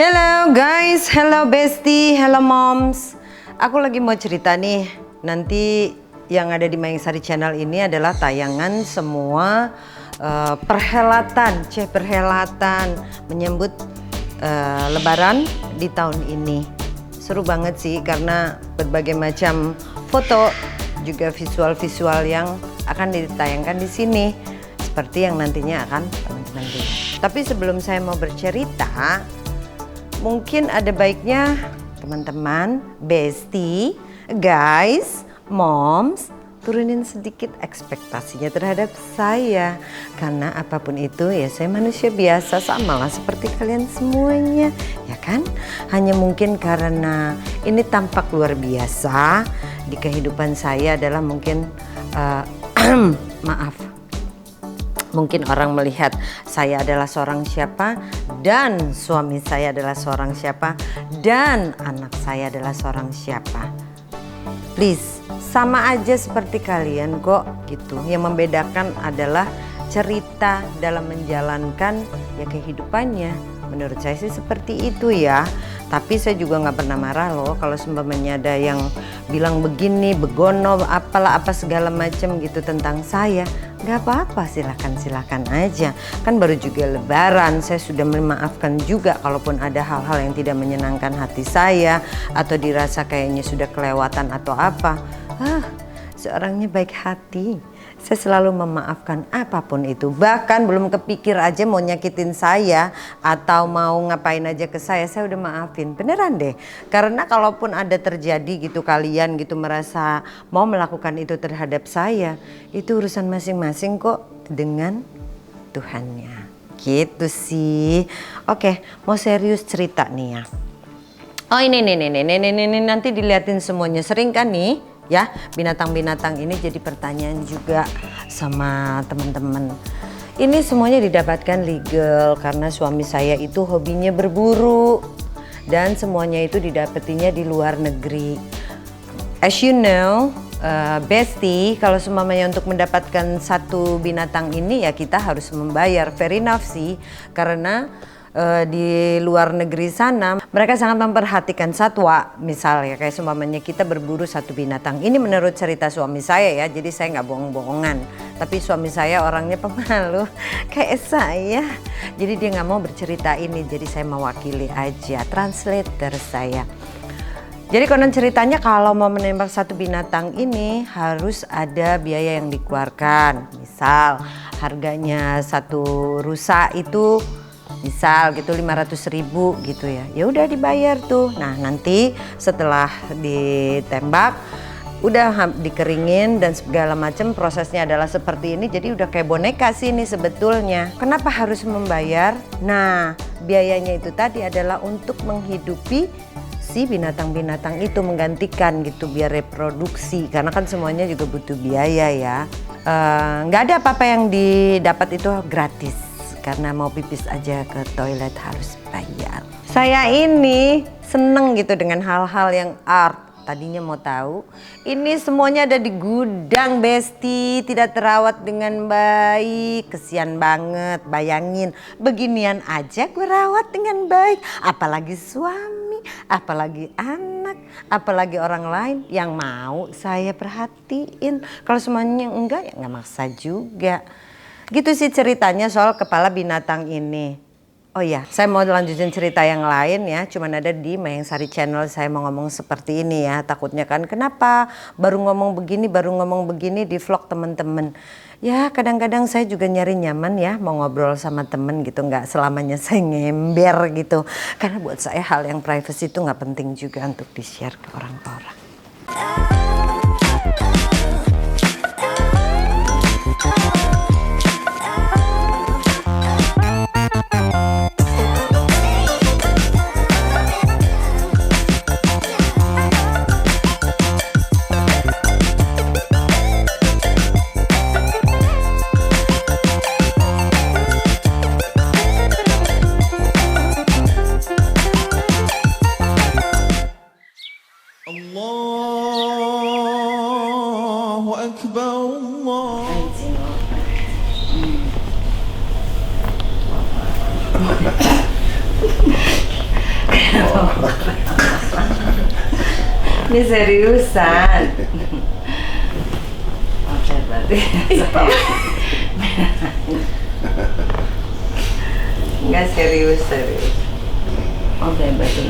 Hello guys, hello bestie, hello moms. Aku lagi mau cerita nih. Nanti yang ada di Mayang Sari Channel ini adalah tayangan semua perhelatan menyambut Lebaran di tahun ini. Seru banget sih karena berbagai macam foto juga visual-visual yang akan ditayangkan di sini seperti yang nantinya akan teman-teman lihat. Tapi sebelum saya mau bercerita, mungkin ada baiknya teman-teman, bestie, guys, moms, turunin sedikit ekspektasinya terhadap saya. Karena apapun itu ya saya manusia biasa, sama lah seperti kalian semuanya, ya kan? Hanya mungkin karena ini tampak luar biasa di kehidupan saya adalah mungkin maaf. Mungkin orang melihat saya adalah seorang siapa dan suami saya adalah seorang siapa dan anak saya adalah seorang siapa. Please, sama aja seperti kalian kok gitu. Yang membedakan adalah cerita dalam menjalankan ya kehidupannya. Menurut saya sih seperti itu ya. Tapi saya juga nggak pernah marah loh kalau seumpamanya ada yang bilang begini, begono, apalah apa segala macam gitu tentang saya. Nggak apa-apa, silakan aja. Kan baru juga Lebaran, saya sudah memaafkan juga kalaupun ada hal-hal yang tidak menyenangkan hati saya atau dirasa kayaknya sudah kelewatan atau apa. Seorangnya baik hati. Saya selalu memaafkan apapun itu. Bahkan belum kepikir aja mau nyakitin saya atau mau ngapain aja ke saya udah maafin. Beneran deh. Karena kalaupun ada terjadi gitu kalian gitu merasa mau melakukan itu terhadap saya, itu urusan masing-masing kok dengan Tuhannya. Gitu sih. Oke, mau serius cerita nih ya. Oh ini nanti diliatin semuanya. Sering kan nih ya binatang-binatang ini jadi pertanyaan juga sama teman-teman. Ini semuanya didapatkan legal karena suami saya itu hobinya berburu dan semuanya itu didapatinya di luar negeri. As you know, bestie, kalau semuanya untuk mendapatkan satu binatang ini ya kita harus membayar. Fair enough sih, karena di luar negeri sana mereka sangat memperhatikan satwa. Misalnya kayak seumpamanya kita berburu satu binatang. Ini menurut cerita suami saya ya, jadi saya nggak bohong-bohongan. Tapi suami saya orangnya pemalu kayak saya, jadi dia nggak mau bercerita ini. Jadi saya mewakili aja, translator saya. Jadi konon ceritanya kalau mau menembak satu binatang ini harus ada biaya yang dikeluarkan. Misal harganya satu rusa itu misal gitu 500.000 gitu ya. Ya udah dibayar tuh. Nah, nanti setelah ditembak udah dikeringin dan segala macam prosesnya adalah seperti ini. Jadi udah kayak boneka sih ini sebetulnya. Kenapa harus membayar? Nah, biayanya itu tadi adalah untuk menghidupi si binatang-binatang itu, menggantikan gitu biar reproduksi. Karena kan semuanya juga butuh biaya ya. Nggak ada apa-apa yang didapat itu gratis. Karena mau pipis aja ke toilet harus bayar. Saya ini seneng gitu dengan hal-hal yang art. Tadinya mau tahu, ini semuanya ada di gudang bestie, tidak terawat dengan baik. Kesian banget, bayangin beginian aja gue rawat dengan baik. Apalagi suami, apalagi anak, apalagi orang lain yang mau saya perhatiin. Kalau semuanya enggak ya nggak maksa juga. Gitu sih ceritanya soal kepala binatang ini. Oh ya, saya mau lanjutin cerita yang lain ya. Cuman ada di Mayang Sari Channel saya mau ngomong seperti ini ya. Takutnya kan kenapa baru ngomong begini di vlog temen-temen. Ya kadang-kadang saya juga nyari nyaman ya mau ngobrol sama temen gitu. Nggak selamanya saya ngember gitu. Karena buat saya hal yang privacy itu nggak penting juga untuk di-share ke orang-orang. Allah Ini seriusan. Oke, berarti nggak serius. Oke, berarti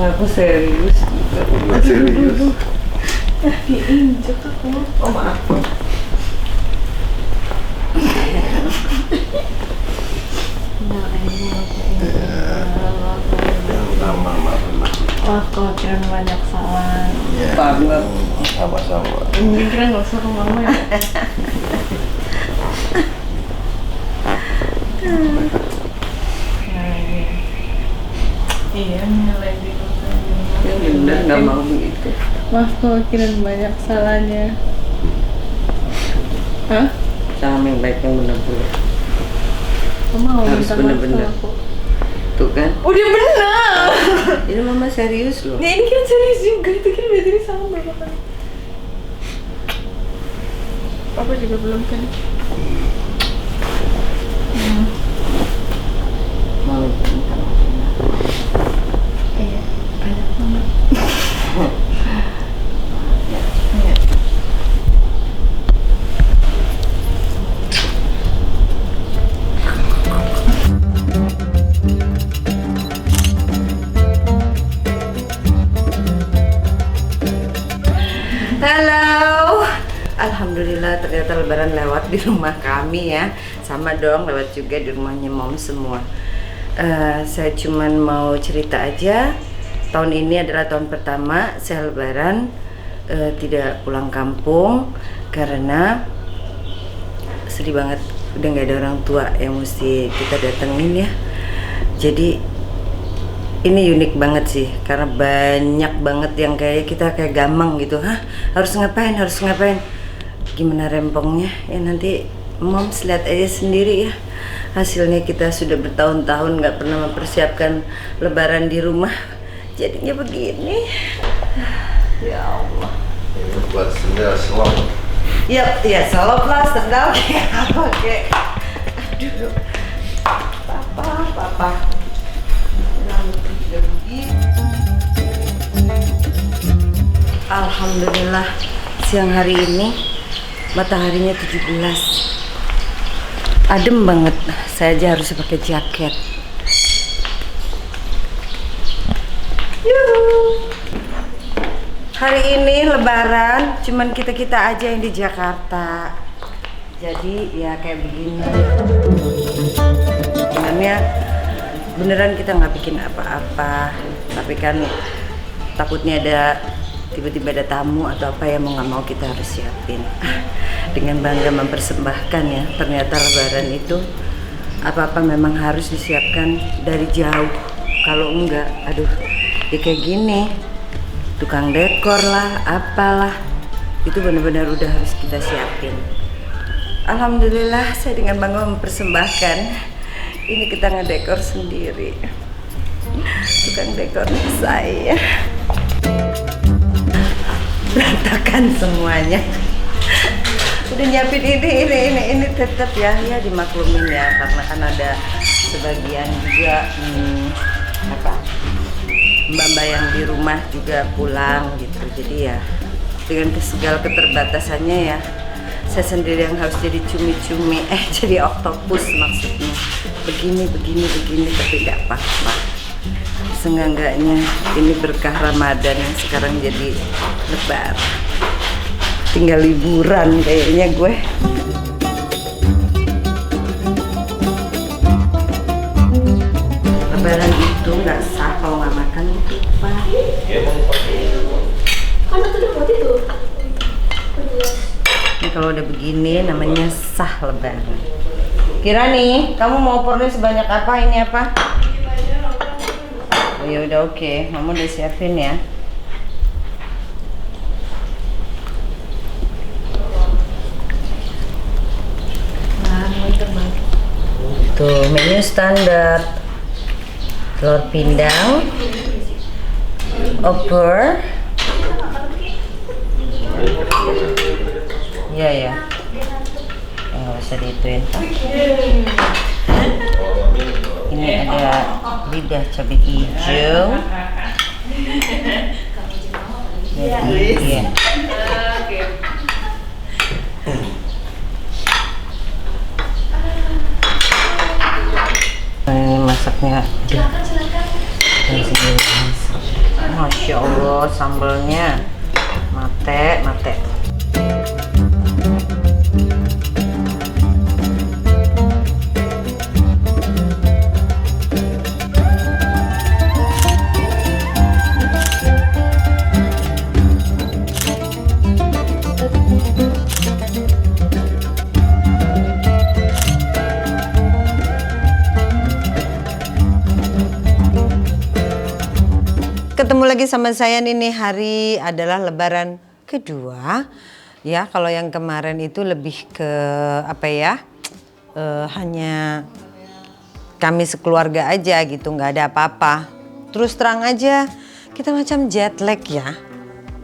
aku serius juga. Nggak serius. Diinjek aku. Oh maaf. Maaf kalau kira banyak salah. Banget. Sama-sama. Ini kira nggak usah ke mama ya. Iya, nilai di Ya bener, nggak mau begitu. Maaf kalau kira banyak salahnya. Hah? Sama yang baik yang bener-bener. Mama mau Harus minta maaf bener-bener. sama aku. Tuh kan? Udah benar. Ini mama serius loh. Nah, ini kan serius juga. Itu kan berarti ini sama berapa kali? Papa juga belum kan? Mau minta maaf. Iya, banyak banget. Iya. Halo. Alhamdulillah ternyata lebaran lewat di rumah kami ya. Sama dong lewat juga di rumahnya mom semua. Saya cuman mau cerita aja. Tahun ini adalah tahun pertama saya lebaran tidak pulang kampung karena sedih banget udah nggak ada orang tua yang mesti kita datengin ya. Jadi ini unik banget sih karena banyak banget yang kayak kita kayak gamang gitu. Harus ngapain gimana rempongnya ya, nanti moms lihat aja sendiri ya. Hasilnya kita sudah bertahun-tahun nggak pernah mempersiapkan lebaran di rumah, jadinya begini. Ya Allah. Buat sendal selop. Ya selop lah, sendal kayak apa kayak. Aduh, papa. Alhamdulillah siang hari ini mataharinya 17, adem banget. Saya aja harus pakai jaket. Yuhu. Hari ini lebaran cuman kita aja yang di Jakarta, jadi ya kayak begini. Sebenarnya beneran kita nggak bikin apa-apa, tapi kan takutnya ada tiba-tiba ada tamu atau apa yang mau nggak mau kita harus siapin. Dengan bangga mempersembahkan ya, ternyata lebaran itu apa-apa memang harus disiapkan dari jauh. Kalau enggak, aduh, ya kayak gini, tukang dekor lah, apalah, itu benar-benar udah harus kita siapin. Alhamdulillah saya dengan bangga mempersembahkan. Ini kita ngedekor sendiri, tukang dekor saya. Berantakan semuanya. Udah nyiapin ini tetap ya dimaklumin ya, karena kan ada sebagian juga mbak-mbak yang di rumah juga pulang gitu. Jadi ya dengan segala keterbatasannya ya, saya sendiri yang harus jadi cumi-cumi, jadi oktopus maksudnya. Begini, tapi nggak apa-apa. Seenggak-enggaknya ini berkah Ramadan yang sekarang jadi lebaran. Tinggal liburan kayaknya gue. Lebaran itu nggak sah kalau nggak makan gitu, Pak. Karena tuh buat itu. Ini kalau udah begini namanya sah lebaran. Kira nih, kamu mau opornya sebanyak apa? Ini apa? Oh, ya udah oke, Mama udah siapin ya. Tuh menu standar, telur pindang, opor, Iya ya. Nggak usah diituin. Ini ada lidah cabai hijau. Jadi, iya. Ini masaknya. Masya Allah, sambalnya mate. Ketemu lagi sama saya nih, hari adalah lebaran kedua. Ya, kalau yang kemarin itu lebih ke apa ya? Hanya kami sekeluarga aja gitu, nggak ada apa-apa. Terus terang aja, kita macam jet lag ya.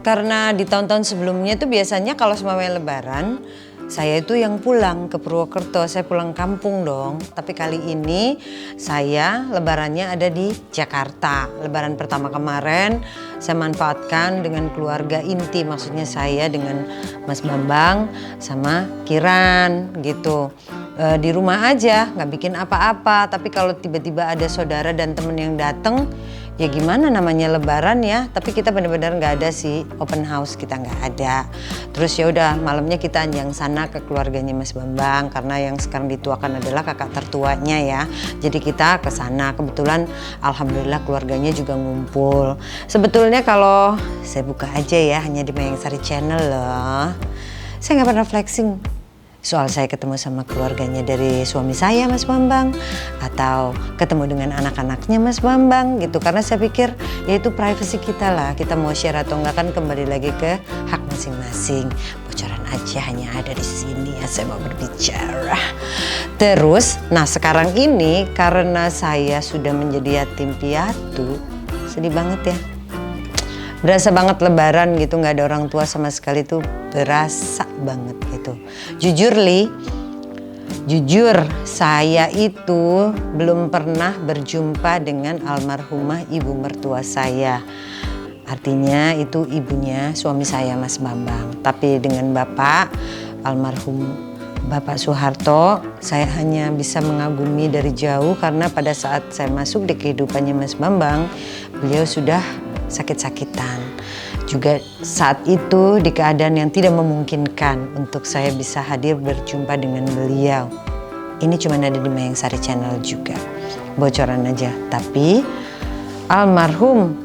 Karena di tahun-tahun sebelumnya tuh biasanya kalau semuanya lebaran, saya itu yang pulang ke Purwokerto, saya pulang kampung dong. Tapi kali ini saya lebarannya ada di Jakarta. Lebaran pertama kemarin saya manfaatkan dengan keluarga inti, maksudnya saya dengan Mas Bambang sama Kiran gitu. Di rumah aja, nggak bikin apa-apa. Tapi kalau tiba-tiba ada saudara dan temen yang datang, ya gimana namanya lebaran ya. Tapi kita benar-benar nggak ada sih, open house kita nggak ada. Terus ya udah malamnya kita anjang sana ke keluarganya Mas Bambang, karena yang sekarang dituakan adalah kakak tertuanya ya. Jadi kita ke sana, kebetulan alhamdulillah keluarganya juga ngumpul. Sebetulnya kalau saya buka aja ya, hanya di Mayang Sari Channel loh. Saya nggak pernah flexing soal saya ketemu sama keluarganya dari suami saya Mas Bambang, atau ketemu dengan anak-anaknya Mas Bambang gitu, karena saya pikir ya itu privasi kita lah, kita mau share atau enggak kan kembali lagi ke hak masing-masing. Bocoran aja hanya ada di sini ya, saya mau berbicara. Terus nah sekarang ini karena saya sudah menjadi yatim piatu, sedih banget ya. Berasa banget lebaran gitu, nggak ada orang tua sama sekali tuh, berasa banget gitu. Jujur saya itu belum pernah berjumpa dengan almarhumah ibu mertua saya. Artinya itu ibunya suami saya Mas Bambang. Tapi dengan bapak almarhum Bapak Soeharto, saya hanya bisa mengagumi dari jauh karena pada saat saya masuk di kehidupannya Mas Bambang, beliau sudah sakit-sakitan. Juga saat itu di keadaan yang tidak memungkinkan untuk saya bisa hadir berjumpa dengan beliau. Ini cuma ada di Mayang Sari Channel juga. Bocoran aja. Tapi almarhum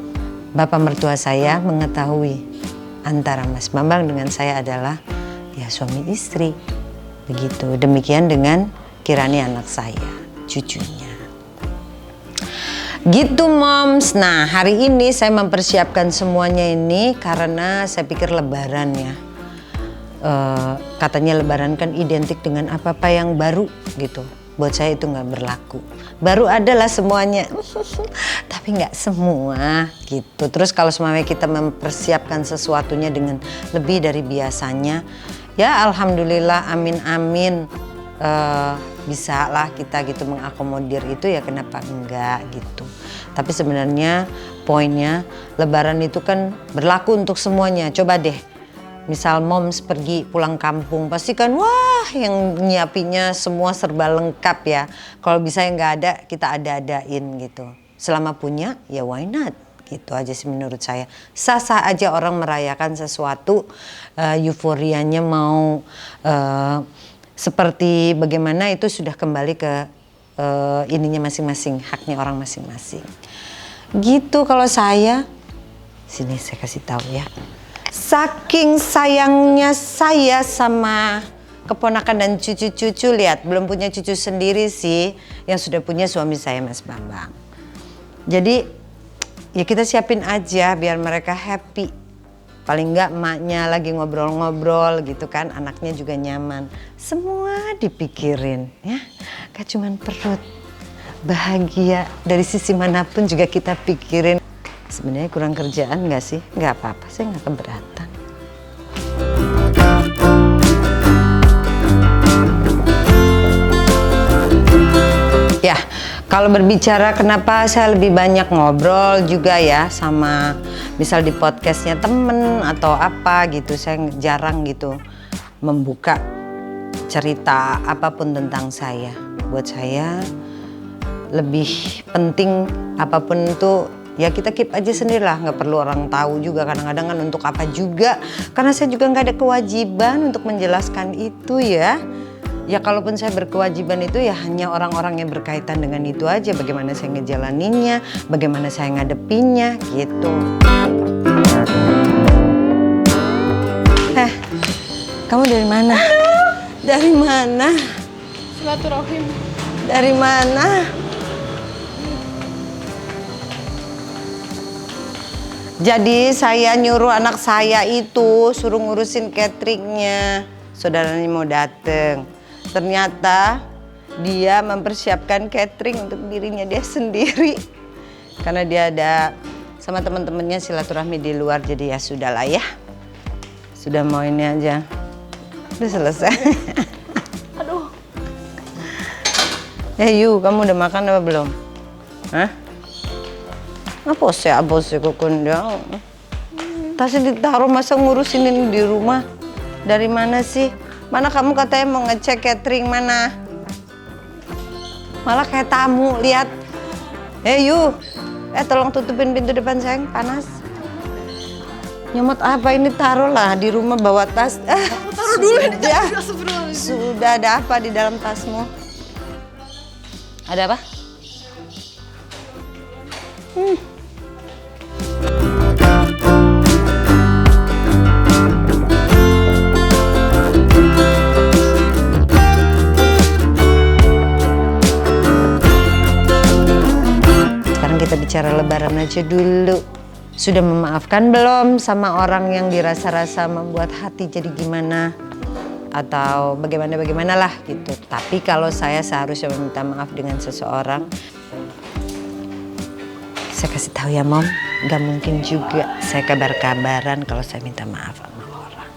bapak mertua saya mengetahui antara Mas Bambang dengan saya adalah ya suami istri. Begitu. Demikian dengan Kirani anak saya, cucunya. Gitu moms. Nah hari ini saya mempersiapkan semuanya ini karena saya pikir lebaran ya. Katanya lebaran kan identik dengan apa-apa yang baru gitu. Buat saya itu nggak berlaku. Baru adalah semuanya, tapi nggak semua gitu. Terus kalau semuanya kita mempersiapkan sesuatunya dengan lebih dari biasanya, ya alhamdulillah, amin. Bisa lah kita gitu mengakomodir itu, ya kenapa enggak gitu. Tapi sebenarnya poinnya lebaran itu kan berlaku untuk semuanya. Coba deh misal moms pergi pulang kampung, pasti kan wah yang nyiapinnya semua serba lengkap ya. Kalau bisa yang nggak ada kita ada-adain gitu. Selama punya ya why not, gitu aja sih menurut saya. Sah-sah aja orang merayakan sesuatu, euforianya mau seperti bagaimana itu sudah kembali ke ininya masing-masing, haknya orang masing-masing. Gitu kalau saya. Sini saya kasih tahu ya. Saking sayangnya saya sama keponakan dan cucu-cucu, lihat belum punya cucu sendiri sih, yang sudah punya suami saya Mas Bambang. Jadi ya kita siapin aja biar mereka happy. Paling enggak emaknya lagi ngobrol-ngobrol gitu kan, anaknya juga nyaman. Semua dipikirin ya, gak cuman perut. Bahagia dari sisi manapun juga kita pikirin. Sebenarnya kurang kerjaan gak sih? Gak apa-apa, saya gak keberatan. Ya, kalau berbicara kenapa saya lebih banyak ngobrol juga ya sama misal di podcastnya temen atau apa gitu, saya jarang gitu membuka cerita apapun tentang saya. Buat saya lebih penting apapun itu ya kita keep aja sendiri lah, nggak perlu orang tahu juga kadang-kadang kan untuk apa juga, karena saya juga nggak ada kewajiban untuk menjelaskan itu ya. Ya kalaupun saya berkewajiban itu ya hanya orang-orang yang berkaitan dengan itu aja, bagaimana saya ngejalaninnya, bagaimana saya ngadepinnya gitu. Kamu dari mana? Dari mana? Silaturahim. Dari mana? Jadi saya nyuruh anak saya itu suruh ngurusin cateringnya. Saudaranya mau dateng. Ternyata dia mempersiapkan catering untuk dirinya dia sendiri. Karena dia ada sama teman-temannya silaturahmi di luar, jadi ya sudahlah ya. Sudah mau ini aja. Udah selesai. Aduh. Yu, kamu udah makan apa belum? Hah? Apa sih kukundang? Tasnya ditaruh masa ngurusin ini di rumah? Dari mana sih? Mana kamu katanya mau ngecek catering mana? Malah kayak tamu, lihat. Yu, tolong tutupin pintu depan sayang, panas. Nyomot apa ini, taruhlah di rumah bawa tas. Taruh dulu ini. Sudah ada apa di dalam tasmu? Ada apa? Sekarang kita bicara lebaran aja dulu. Sudah memaafkan belum sama orang yang dirasa-rasa membuat hati jadi gimana? Atau bagaimana lah gitu. Tapi kalau saya seharusnya meminta maaf dengan seseorang, saya kasih tahu ya Mom, gak mungkin juga saya kabar-kabaran kalau saya minta maaf sama orang.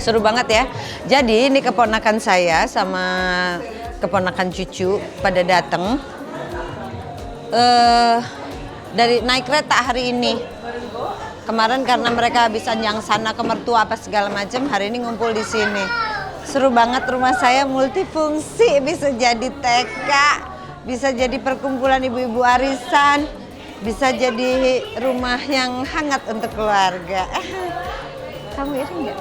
seru banget ya. Jadi ini keponakan saya sama keponakan cucu pada datang dari naik kereta hari ini. Kemarin karena mereka habis anjang sana ke mertua apa segala macam, hari ini ngumpul di sini. Seru banget, rumah saya multifungsi, bisa jadi TK, bisa jadi perkumpulan ibu-ibu arisan, bisa jadi rumah yang hangat untuk keluarga. Kamu iri nggak?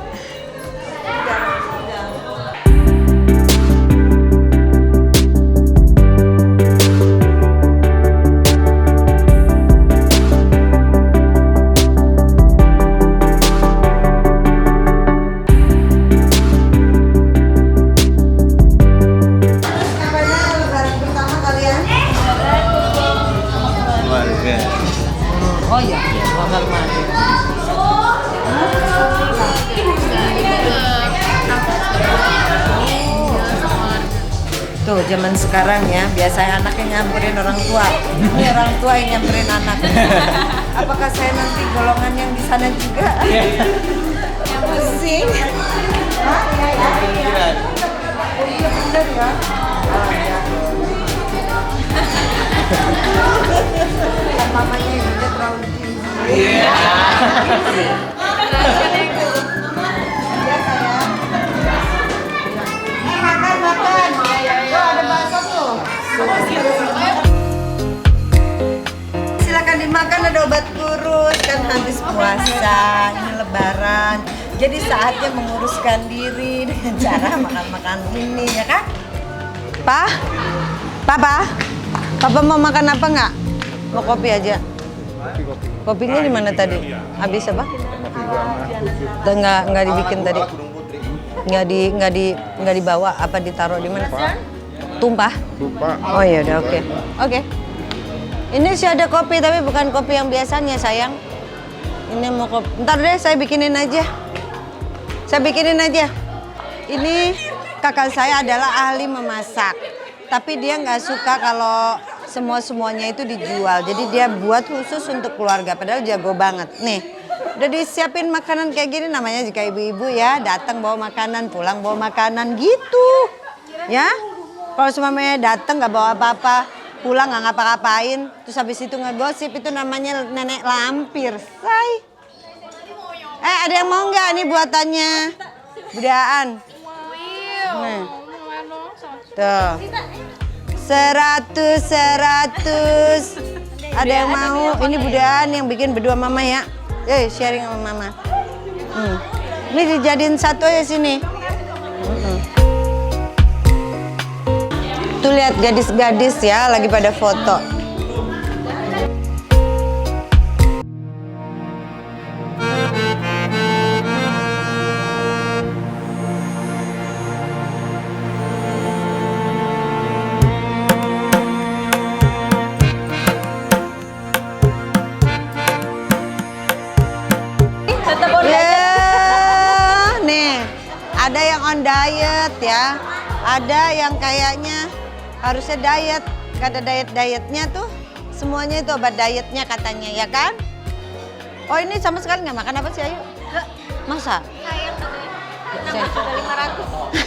Keluarga. Oh iya, bakal mati. Tuh zaman sekarang ya, biasanya anaknya nyamperin orang tua. Ini orang tua yang nyamperin anak. Apakah saya nanti golongan yang di sana juga? Pusing. Hah? Iya. Oh iya bener ya. Oh iya. Kan mamanya juga terlalu tinggi. Iya. Iya sayang. Makan. Oh, ada bakso tuh. Silakan dimakan, ada obat kurus kan habis puasa, ini lebaran. Jadi saatnya menguruskan diri dengan cara makan-makan ini ya kan? Papa, Papa mau makan apa nggak? Mau kopi aja. Kopinya di mana tadi? Habis apa? Nggak dibikin tadi. Nggak dibawa, apa ditaruh di mana? Tumpah. Oh iya udah oke. Oke. Ini sih ada kopi tapi bukan kopi yang biasanya sayang. Ini mau kopi. Ntar deh saya bikinin aja. Ini kakak saya adalah ahli memasak. Tapi dia nggak suka kalau semuanya itu dijual. Jadi dia buat khusus untuk keluarga. Padahal jago banget. Nih. Udah disiapin makanan kayak gini, namanya jika ibu-ibu ya datang bawa makanan, pulang bawa makanan gitu, ya. Kalau semuanya datang nggak bawa apa-apa, pulang nggak ngapa-ngapain, terus habis itu ngegosip, itu namanya nenek lampir, say. Ada yang mau nggak nih buatannya? Budaan. Nih. Tuh. 100. Ada yang mau? Ini budaan yang bikin berdua mama ya. Sharing sama mama. Ini dijadiin satu aja sini. Tuh lihat gadis-gadis ya lagi pada foto. Ada yang on diet ya, ada yang kayaknya harusnya diet, gak ada dietnya tuh, semuanya itu obat dietnya katanya ya kan? Oh ini sama sekali nggak makan apa sih Ayu? Masa? Sayang sudah 500.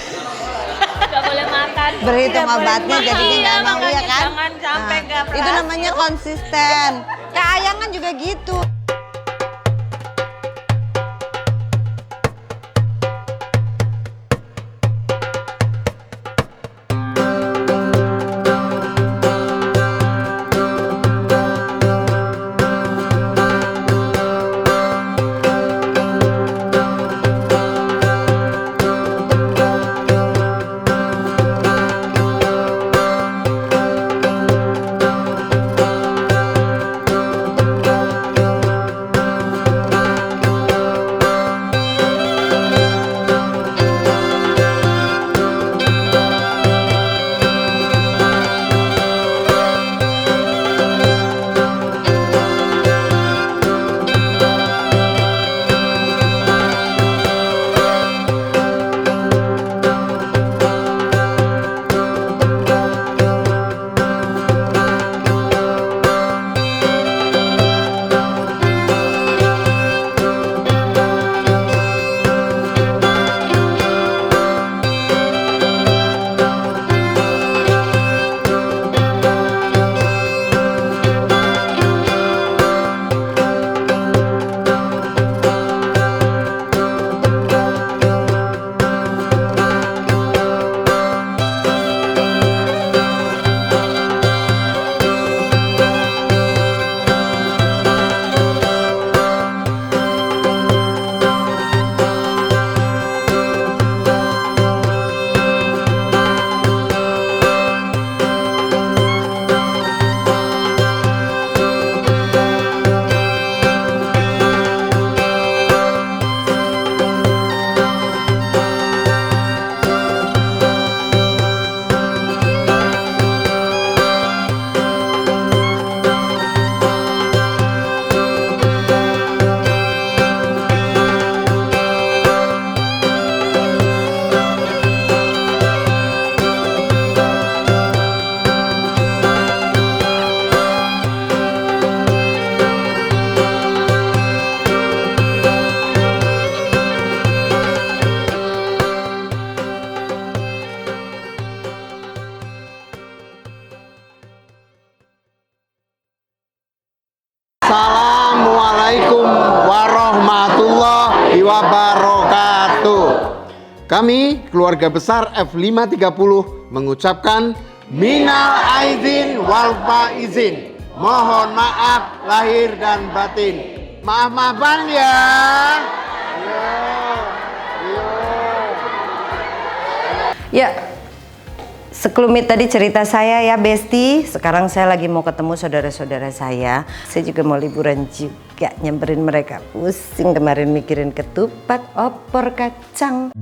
Gak boleh makan. Berhitung obatnya jadinya nggak mau ya kan? Jangan sampai nggak Itu namanya konsisten. Kayak Ayangan juga gitu. Assalamualaikum warahmatullahi wabarakatuh. Kami keluarga besar F530 mengucapkan minal aizin wal faizin. Mohon maaf lahir dan batin. Maaf-maafan ya. Ya, sekelumit tadi cerita saya ya Besti. Sekarang saya lagi mau ketemu saudara-saudara saya. Saya juga mau liburan juga, nyamperin mereka. Pusing kemarin mikirin ketupat, opor kacang.